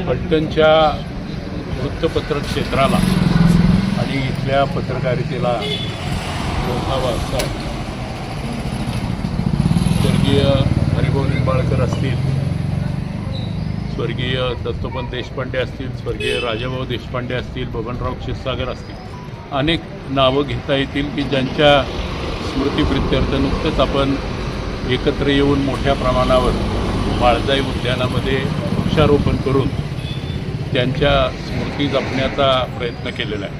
फलटणच्या वृत्तपत्र क्षेत्राला आणि इथल्या पत्रकारितेला मोठा वारसा आहे. स्वर्गीय हरिभाऊ निंबाळकर असतील, स्वर्गीय दत्तोपंत देशपांडे असतील, स्वर्गीय राजाभाऊ देशपांडे असतील, बबनराव क्षीरसागर असतील, अनेक नावं घेता येतील की ज्यांच्या स्मृतिप्रित्यर्थ नुकतंच आपण एकत्र येऊन मोठ्या प्रमाणावर माळजाई उद्यानामध्ये वृक्षारोपण करून त्यांच्या स्मृती जपण्याचा प्रयत्न केलेला आहे.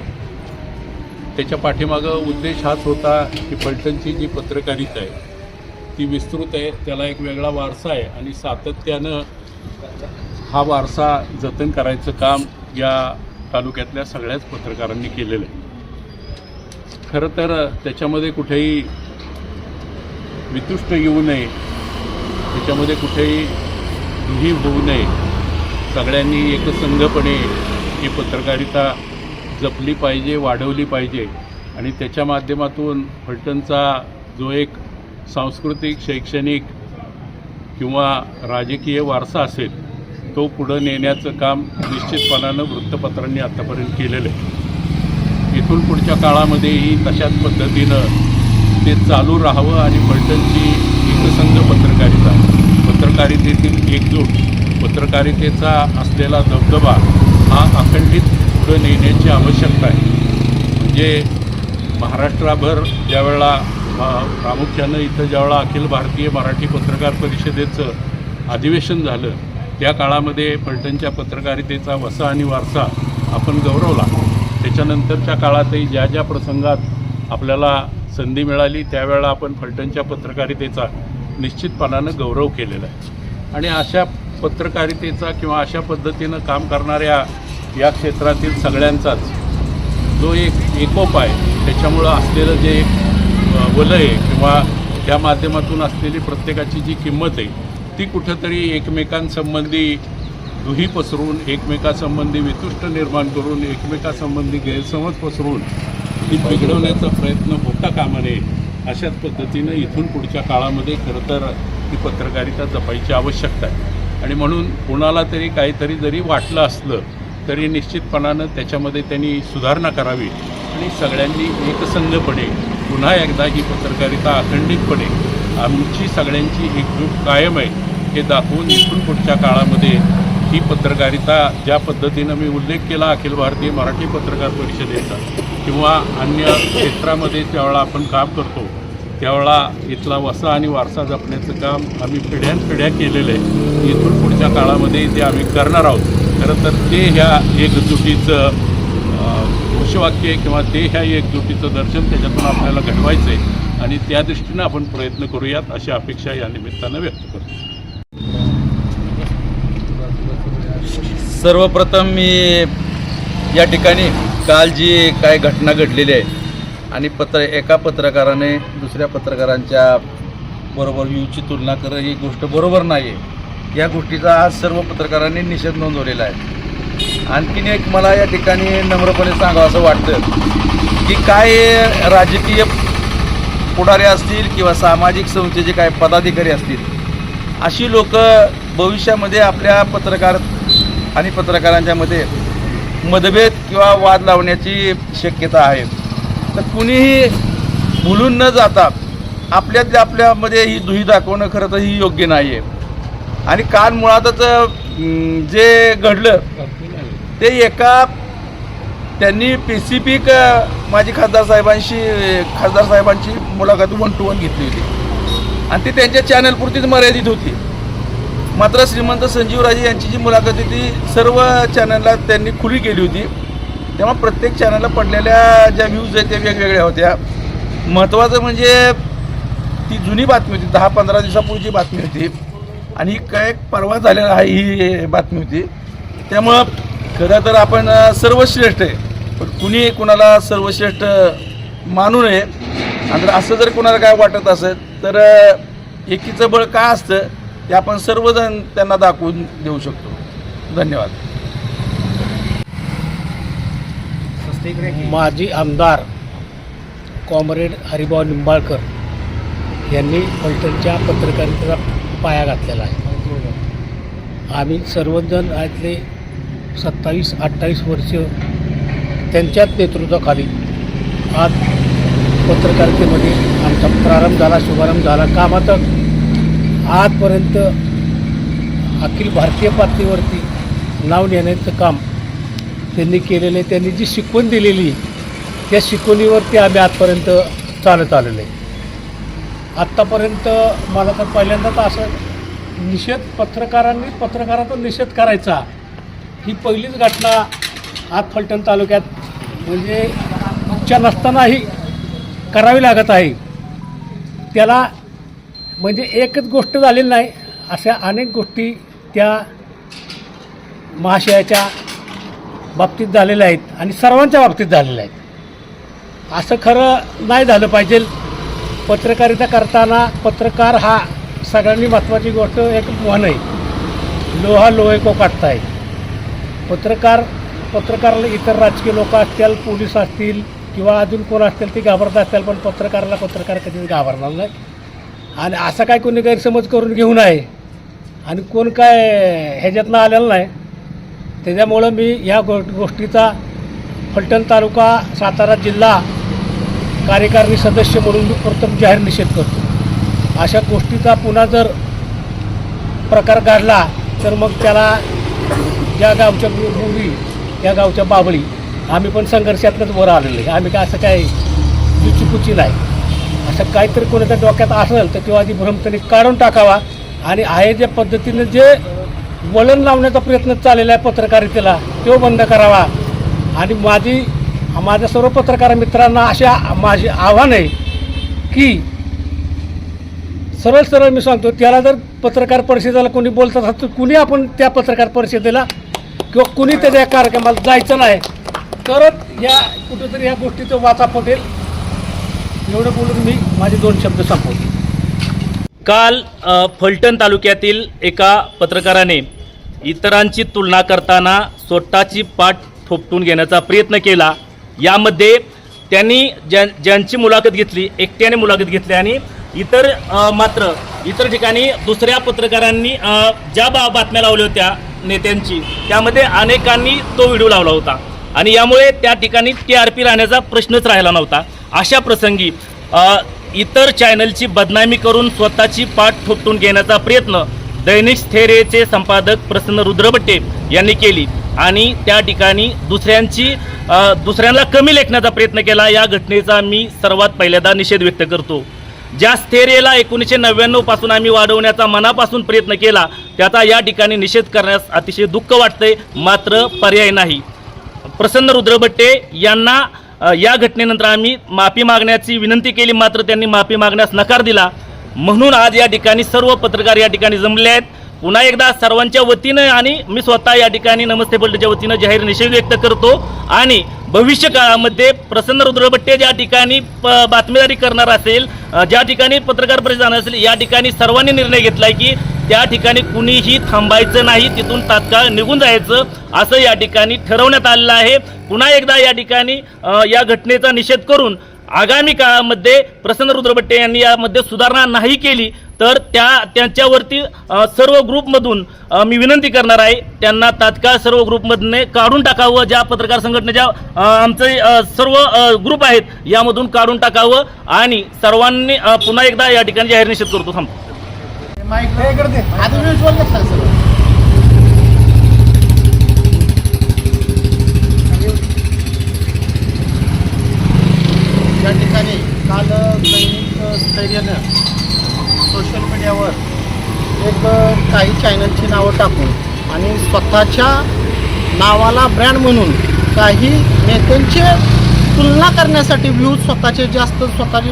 त्याच्या पाठीमागं उद्देश हाच होता की फलटणची जी पत्रकारिता आहे ती विस्तृत आहे, त्याला एक वेगळा वारसा आहे आणि सातत्यानं हा वारसा जतन करायचं काम या तालुक्यातल्या सगळ्याच पत्रकारांनी केलेलं आहे. खरं तर त्याच्यामध्ये कुठेही वितुष्ट येऊ नये, त्याच्यामध्ये कुठेही दुही होऊ नये, सगळ्यांनी एकसंघपणे ही पत्रकारिता जपली पाहिजे, वाढवली पाहिजे आणि त्याच्या माध्यमातून फलटणचा जो एक सांस्कृतिक, शैक्षणिक किंवा राजकीय वारसा असेल तो पुढं नेण्याचं काम निश्चितपणानं वृत्तपत्रांनी आत्तापर्यंत केलेलं आहे. इथून पुढच्या काळामध्येही तशाच पद्धतीनं ते चालू राहावं आणि फलटणची एकसंघ पत्रकारितेतील एकजूट, पत्रकारितेचा असलेला दबदबा हा अखंडित पुढं नेण्याची आवश्यकता आहे. म्हणजे महाराष्ट्राभर ज्यावेळेला प्रामुख्यानं इथं ज्यावेळेला अखिल भारतीय मराठी पत्रकार परिषदेचं अधिवेशन झालं त्या काळामध्ये फलटणच्या पत्रकारितेचा वसा आणि वारसा आपण गौरवला. त्याच्यानंतरच्या काळातही ज्या ज्या प्रसंगात आपल्याला संधी मिळाली त्यावेळेला आपण फलटणच्या पत्रकारितेचा निश्चितपणानं गौरव केलेला आहे. आणि अशा पत्रकारितेचा किंवा अशा पद्धतीनं काम करणाऱ्या या क्षेत्रातील सगळ्यांचाच जो एक एकोप आहे, त्याच्यामुळं असलेलं जे एक वलय किंवा त्या माध्यमातून असलेली प्रत्येकाची जी किंमत आहे ती कुठंतरी एकमेकांसंबंधी दुही पसरून, एकमेकांसंबंधी वितुष्ट निर्माण करून, एकमेकांसंबंधी गैरसमज पसरून ती बिघडवण्याचा प्रयत्न होता कामा नये. अशाच पद्धतीनं इथून पुढच्या काळामध्ये खरं तर ही पत्रकारिता जपायची आवश्यकता आहे. आणि म्हणून कोणाला तरी काहीतरी जरी वाटलं असलं तरी निश्चितपणानं त्याच्यामध्ये त्यांनी सुधारणा करावी आणि सगळ्यांनी एकसंघपणे पुन्हा एकदा ही पत्रकारिता अखंडितपणे आमची सगळ्यांची एकजूट कायम आहे हे दाखवून इथून पुढच्या काळामध्ये ही पत्रकारिता ज्या पद्धतीनं मी उल्लेख केला अखिल भारतीय मराठी पत्रकार परिषदेचा किंवा अन्य क्षेत्रामध्ये ज्यावेळेला आपण काम करतो त्यावेळेला इथला वसा आणि वारसा जपण्याचं काम आम्ही पिढ्यानपिढ्या केलेलं आहे. इथून पुढच्या काळामध्ये ते आम्ही करणार आहोत. खरं तर ते ह्या एकजुटीचं घोषवाक्य किंवा ते ह्या एकजुटीचं दर्शन त्याच्यातून आपल्याला घडवायचं आहे आणि त्या दृष्टीनं आपण प्रयत्न करूयात अशी अपेक्षा या निमित्तानं व्यक्त करतो. सर्वप्रथम मी या ठिकाणी काल जी काय घटना घडलेली आहे आणि एका पत्रकाराने दुसऱ्या पत्रकारांच्या बरोबर व्ह्यूची तुलना करणं ही गोष्ट बरोबर नाही आहे. या गोष्टीचा आज सर्व पत्रकारांनी निषेध नोंदवलेला आहे. आणखीन एक मला या ठिकाणी नम्रपणे सांगावं असं वाटतं की काय राजकीय पुढारी असतील किंवा सामाजिक संस्थेचे काय पदाधिकारी असतील अशी लोक भविष्यामध्ये आपल्या पत्रकार आणि पत्रकारांच्या मध्ये मतभेद किंवा वाद लावण्याची शक्यता आहे. तर कुणीही भुलून न जाता आपल्यामध्ये ही दुही दाखवणं खरं तर ही योग्य नाही आहे. आणि काल मुळातच जे घडलं ते त्यांनी स्पेसिफिक माजी खासदार साहेबांची मुलाखत 1 to 1 घेतली होती आणि ती त्यांच्या चॅनलपुरतीच मर्यादित होती. मात्र श्रीमंत संजीवराजे यांची जी मुलाखत होती सर्व चॅनलला त्यांनी खुली केली होती. तेव्हा प्रत्येक चॅनलला पडलेल्या ज्या व्ह्यूज आहेत त्या वेगवेगळ्या होत्या. महत्त्वाचं म्हणजे ती जुनी बातमी होती, 10-15 दिवसापूर्वीची बातमी होती आणि ही काय परवा झालेला आहे ही बातमी होती. त्यामुळं खरं तर आपण सर्वश्रेष्ठ आहे, पण कुणी कुणाला सर्वश्रेष्ठ मानू नये. आणि असं जर कुणाला काय वाटत असेल तर एकीचं बळ काय असतं ते आपण सर्वजण त्यांना दाखवून देऊ शकतो. धन्यवाद. माजी आमदार कॉम्रेड हरिभाऊ निंबाळकर यांनी फलटणच्या पत्रकारितेचा पाया घातलेला आहे. आम्ही सर्वजण आतले 27-28 वर्ष त्यांच्याच नेतृत्वाखाली आज पत्रकारितेमध्ये आमचा प्रारंभ झाला, शुभारंभ झाला. कामाचा आजपर्यंत अखिल भारतीय पातळीवरती नाव नेण्याचं काम त्यांनी केलेलं आहे. त्यांनी जी शिकवण दिलेली त्या शिकवणीवरती आम्ही आजपर्यंत चालत आलेलो आहे. आत्तापर्यंत मला तर पहिल्यांदाच असं पत्रकाराचा निषेध करायचा ही पहिलीच घटना आज फलटण तालुक्यात म्हणजे इच्छा नसतानाही करावी लागत आहे. त्याला म्हणजे एकच गोष्ट झालेली नाही, अशा अनेक गोष्टी त्या महाशयाच्या बाबतीत झालेल्या आहेत आणि सर्वांच्या बाबतीत झालेल्या आहेत. असं खरं नाही झालं पाहिजे. पत्रकारिता करताना पत्रकार हा सगळ्यांनी महत्त्वाची गोष्ट एक म्हण आहे, लोहा लोहे को काटता आहे. पत्रकाराला इतर राजकीय लोक असतील, पोलीस असतील किंवा अजून कोण असतील ते घाबरत असतील, पण पत्रकार कधीच घाबरणार नाही. आणि असा काय कोणी गैरसमज करून घेऊ नये आणि कोण काय ह्याच्यातनं आलेलं नाही. त्याच्यामुळं मी ह्या गोष्टीचा फलटण तालुका सातारा जिल्हा कार्यकारिणी सदस्य म्हणून मी प्रथम जाहीर निषेध करतो. अशा गोष्टीचा पुन्हा जर प्रकार घडला तर मग त्याला ज्या गावच्या मुली त्या गावच्या बाबळी आम्ही पण संघर्षातनंच वर आलेलो आहे. आम्ही काय असं काय चुचीपुची नाही. असं काहीतरी कोणाच्या डोक्यात असेल तर किंवा आधी भ्रमतनी काढून टाकावा आणि आहे ज्या पद्धतीनं जे वळण लावण्याचा प्रयत्न चाललेला आहे पत्रकारितेला तो बंद करावा. आणि माझ्या सर्व पत्रकार मित्रांना माझे आव्हान आहे की सरळ मी सांगतो, त्याला जर पत्रकार परिषदेला कोणी बोलत असतं तर कुणी आपण त्या पत्रकार परिषदेला किंवा कुणी त्याच्या कार्यक्रमाला जायचं नाही, तरच या कुठेतरी ह्या गोष्टीचं वाचा पटेल. एवढं बोलून मी माझे 2 शब्द संपवतो. काल फलटण तालुक्यातील एका पत्रकाराने इतरांची तुलना करताना स्वतःची पाठ थोपटून घेण्याचा प्रयत्न केला. यामध्ये त्यांनी ज्यांची मुलाखत घेतली एकट्याने मुलाखत घेतली आणि इतर ठिकाणी दुसऱ्या पत्रकारांनी ज्या बातम्या लावल्या होत्या नेत्यांची त्यामध्ये अनेकांनी तो व्हिडिओ लावला होता आणि यामुळे त्या ठिकाणी TRP राहण्याचा प्रश्नच राहिला नव्हता. अशा प्रसंगी इतर चॅनलची बदनामी करून स्वतःची पाठ थोपटून घेण्याचा प्रयत्न दैनिक स्थैर्याचे संपादक प्रसन्न रुद्रभट्टे यांनी केली आणि त्या ठिकाणी दुसऱ्यांना कमी लेखण्याचा प्रयत्न केला. या घटनेचा मी सर्वात पहिल्यांदा निषेध व्यक्त करतो. ज्या स्थैर्याला 1999 पासून आम्ही वाढवण्याचा मनापासून प्रयत्न केला त्याचा या ठिकाणी निषेध करण्यास अतिशय दुःख वाटतंय, मात्र पर्याय नाही. प्रसन्न रुद्रभट्टे यांना या घटनेनंतर आम्ही माफी मागण्याची विनंती केली, मात्र त्यांनी माफी मागण्यास नकार दिला. म्हणून आज या ठिकाणी सर्व पत्रकार या ठिकाणी जमले आहेत. पुन्हा एकदा सर्वांच्या वतीनं आणि मी स्वतः या ठिकाणी नमस्ते फलटणच्या वतीनं जाहीर निषेध व्यक्त करतो आणि भविष्य काळामध्ये प्रसन्न रुद्रभट्टे ज्या ठिकाणी बातमीदारी करणार असेल, ज्या ठिकाणी पत्रकार परिषद जाणार असेल, या ठिकाणी सर्वांनी निर्णय घेतला आहे की त्या ठिकाणी कुणीही थांबायचं नाही, तिथून तात्काळ निघून जायचं असं या ठिकाणी ठरवण्यात आलेलं आहे. पुन्हा एकदा या ठिकाणी या घटनेचा निषेध करून आगामी काळामध्ये प्रसन्न रुद्रभट्टे यांनी यामध्ये सुधारणा नाही केली तर त्यांच्यावरती सर्व ग्रुपमधून मी विनंती करणार आहे त्यांना तात्काळ सर्व ग्रुपमधने काढून टाकावं. ज्या पत्रकार संघटनेच्या आमचे सर्व ग्रुप आहेत यामधून काढून टाकावं आणि सर्वांनी पुन्हा एकदा या ठिकाणी जाहीर निषेध करतो. थांबतो. या ठिकाणी काल दैनिक स्थैर्यानं सोशल मीडियावर काही चॅनलची नावं टाकून आणि स्वतःच्या नावाला ब्रँड म्हणून काही नेत्यांची तुलना करण्यासाठी व्ह्यूज स्वतःचे जास्त स्वतःचे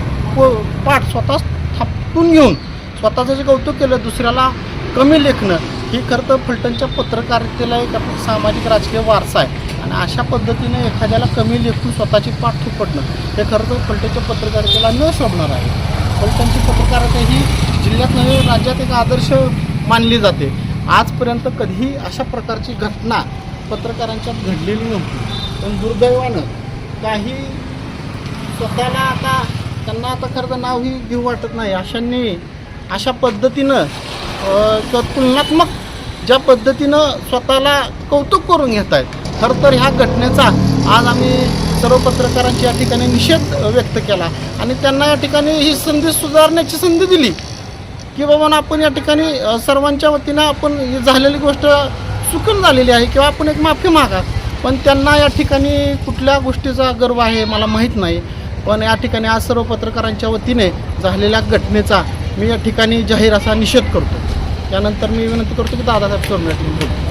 पाठ स्वतः थापटून घेऊन स्वतःचं जे कौतुक केलं दुसऱ्याला कमी लेखणं ही खरं तर फलटणच्या पत्रकारितेला एक सामाजिक राजकीय वारसा आहे. आणि अशा पद्धतीने एखाद्याला कमी लेखून स्वतःची पाठ थोपटणं हे खरं तर फलटणच्या पत्रकारितेला न शोभणार आहे. फलटणची पत्रकारिता ही जिल्ह्यात नव्हे राज्यात एक आदर्श मानली जाते. आजपर्यंत कधीही अशा प्रकारची घटना पत्रकारांच्यात घडलेली नव्हती. पण दुर्दैवानं काही स्वतःला त्यांना आता खरं तर नावही घेऊ वाटत नाही अशांनी अशा पद्धतीनं तुलनात्मक ज्या पद्धतीनं स्वतःला कौतुक करून घेत आहेत. खरं तर ह्या घटनेचा आज आम्ही सर्व पत्रकारांची या ठिकाणी निषेध व्यक्त केला आणि त्यांना या ठिकाणी ही संधी सुधारण्याची संधी दिली की बाबा आपण या ठिकाणी सर्वांच्या वतीनं आपण ही झालेली गोष्ट चुकून झालेली आहे किंवा आपण एक माफी मागा. पण त्यांना या ठिकाणी कुठल्या गोष्टीचा गर्व आहे मला माहीत नाही. पण या ठिकाणी आज सर्व पत्रकारांच्या वतीने झालेल्या घटनेचा मी या ठिकाणी जाहीर असा निषेध करतो. त्यानंतर मी विनंती करतो की दादासाहेब सोनवणे बोलतो.